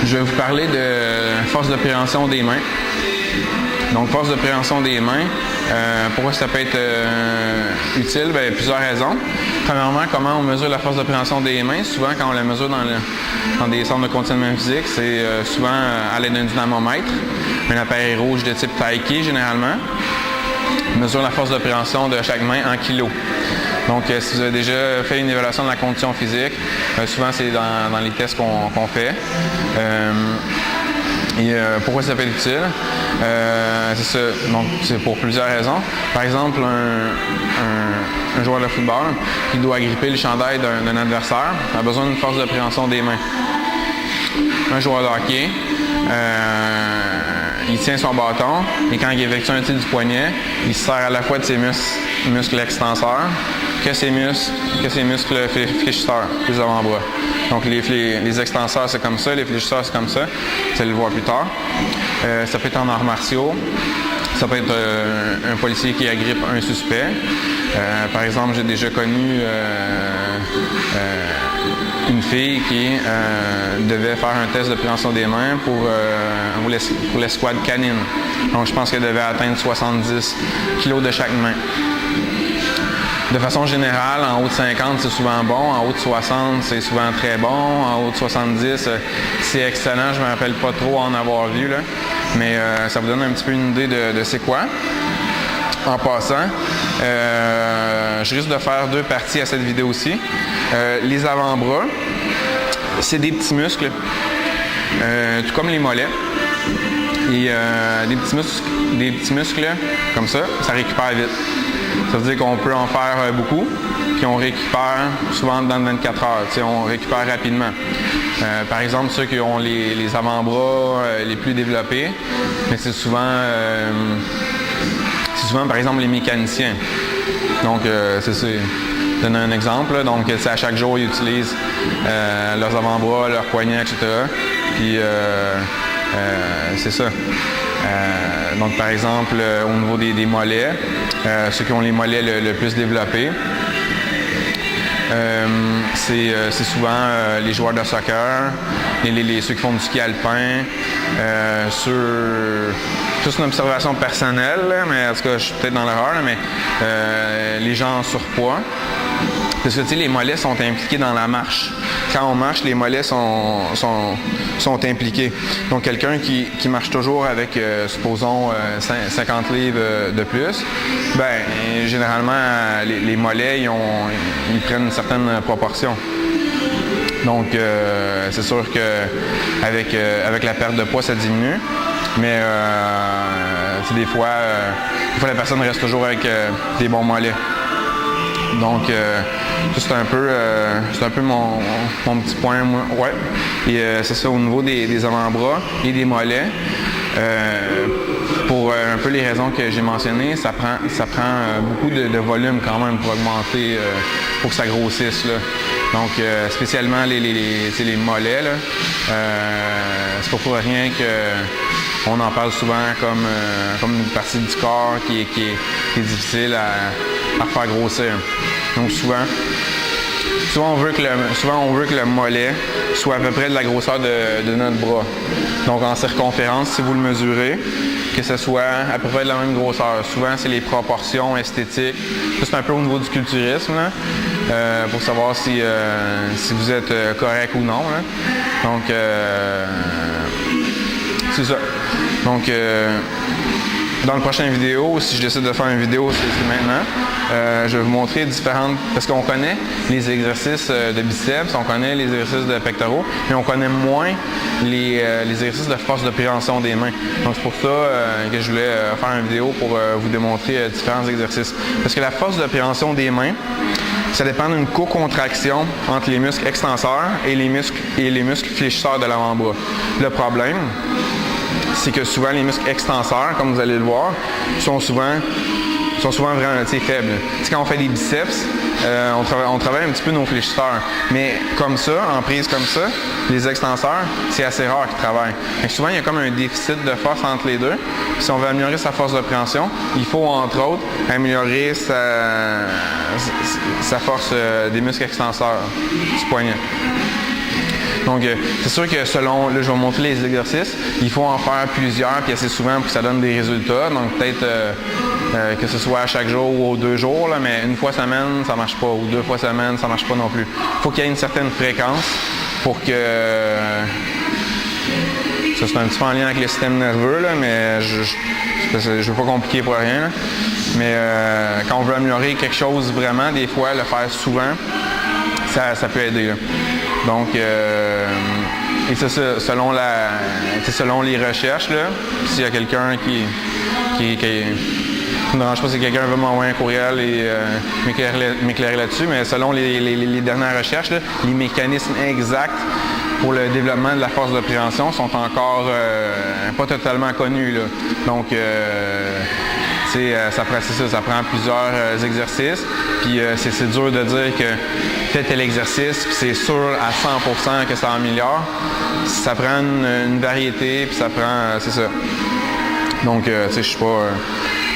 Je vais vous parler de force de préhension des mains. Donc, force de préhension des mains, pourquoi ça peut être utile? Bien, plusieurs raisons. Premièrement, comment on mesure la force de préhension des mains? Souvent, quand on la mesure dans des centres de conditionnement physique, c'est souvent à l'aide d'un dynamomètre, un appareil rouge de type Taiki généralement. On mesure la force de préhension de chaque main en kilos. Donc, si vous avez déjà fait une évaluation de la condition physique, souvent c'est dans les tests qu'on fait. Pourquoi ça peut être utile? C'est ça. Donc, c'est pour plusieurs raisons. Par exemple, un joueur de football qui doit agripper le chandail d'un adversaire a besoin d'une force de préhension des mains. Un joueur de hockey, il tient son bâton et quand il effectue un tir du poignet, il se sert à la fois de ses muscles extenseurs que ses muscles fléchisseurs, les avant-bras. Donc les extenseurs c'est comme ça, les fléchisseurs c'est comme ça. Vous allez le voir plus tard. Ça peut être en arts martiaux. Ça peut être un policier qui agrippe un suspect. Par exemple, j'ai déjà connu une fille qui devait faire un test de préhension des mains pour l'escouade canine. Donc, je pense qu'elle devait atteindre 70 kg de chaque main. De façon générale, en haut de 50, c'est souvent bon. En haut de 60, c'est souvent très bon. En haut de 70, c'est excellent. Je ne me rappelle pas trop en avoir vu, là. Mais ça vous donne un petit peu une idée de c'est quoi. En passant, je risque de faire deux parties à cette vidéo aussi. Les avant-bras, c'est des petits muscles, tout comme les mollets. Et des petits muscles comme ça récupère vite. Ça veut dire qu'on peut en faire beaucoup, puis on récupère souvent dans 24 heures. On récupère rapidement. Par exemple, ceux qui ont les avant-bras les plus développés, mais c'est souvent, par exemple, les mécaniciens. Donc, je donne un exemple. Là. Donc, à chaque jour, ils utilisent leurs avant-bras, leurs poignets, etc. Puis, c'est ça. Donc, par exemple, au niveau des mollets, ceux qui ont les mollets le plus développés, c'est souvent les joueurs de soccer, ceux qui font du ski alpin, c'est une observation personnelle, là, mais en tout cas, je suis peut-être dans l'erreur, mais les gens en surpoids. Parce que les mollets sont impliqués dans la marche. Quand on marche, les mollets sont impliqués. Donc, quelqu'un qui marche toujours avec, supposons, 50 livres de plus, ben généralement, les mollets, ils prennent une certaine proportion. Donc, c'est sûr qu'avec la perte de poids, ça diminue. Mais des fois, la personne reste toujours avec des bons mollets. Donc, c'est un peu mon petit point. Ouais. Et c'est ça, au niveau des avant-bras et des mollets, pour un peu les raisons que j'ai mentionnées, ça prend beaucoup de volume quand même pour augmenter, pour que ça grossisse. Là. Donc, spécialement les mollets, là, c'est pas pour rien qu'on en parle souvent comme une partie du corps qui est difficile à faire grossir. Donc, souvent on veut que le mollet soit à peu près de la grosseur de notre bras. Donc, en circonférence, si vous le mesurez, que ce soit à peu près de la même grosseur. Souvent, c'est les proportions esthétiques. Ça, c'est un peu au niveau du culturisme, là, pour savoir si vous êtes correct ou non. Là. Donc, c'est ça. Donc, dans la prochaine vidéo, si je décide de faire une vidéo, c'est maintenant, je vais vous montrer différentes... Parce qu'on connaît les exercices de biceps, on connaît les exercices de pectoraux, mais on connaît moins les exercices de force de préhension des mains. Donc, c'est pour ça que je voulais faire une vidéo pour vous démontrer différents exercices. Parce que la force de préhension des mains, ça dépend d'une co-contraction entre les muscles extenseurs et les muscles fléchisseurs de l'avant-bras. Le problème, c'est que souvent les muscles extenseurs, comme vous allez le voir, sont souvent vraiment faibles. T'sais, quand on fait des biceps, on travaille un petit peu nos fléchisseurs. Mais comme ça, en prise comme ça, les extenseurs, c'est assez rare qu'ils travaillent. Donc, souvent, il y a comme un déficit de force entre les deux. Puis, si on veut améliorer sa force de préhension, il faut, entre autres, améliorer sa force des muscles extenseurs du poignet. Donc, c'est sûr que selon, là, je vais vous montrer les exercices, il faut en faire plusieurs, puis assez souvent pour que ça donne des résultats. Donc, peut-être que ce soit à chaque jour ou aux 2 jours, là, mais une fois semaine, ça ne marche pas, ou 2 fois semaine, ça ne marche pas non plus. Il faut qu'il y ait une certaine fréquence pour que... ça, c'est un petit peu en lien avec le système nerveux, là, mais je ne veux pas compliquer pour rien. Là. Mais quand on veut améliorer quelque chose vraiment, des fois, le faire souvent, ça peut aider. Là. Donc, et c'est ça, selon les recherches, s'il y a quelqu'un qui ne me dérange pas si quelqu'un veut m'envoyer un courriel et m'éclairer là-dessus, mais selon les dernières recherches, là, les mécanismes exacts pour le développement de la force de préhension sont encore pas totalement connus. Là. Donc, ça prend plusieurs exercices, puis c'est dur de dire que fais tel exercice, puis c'est sûr à 100% que ça améliore. Ça prend une variété, puis ça prend, c'est ça. Donc, je suis pas,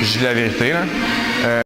je dis la vérité là.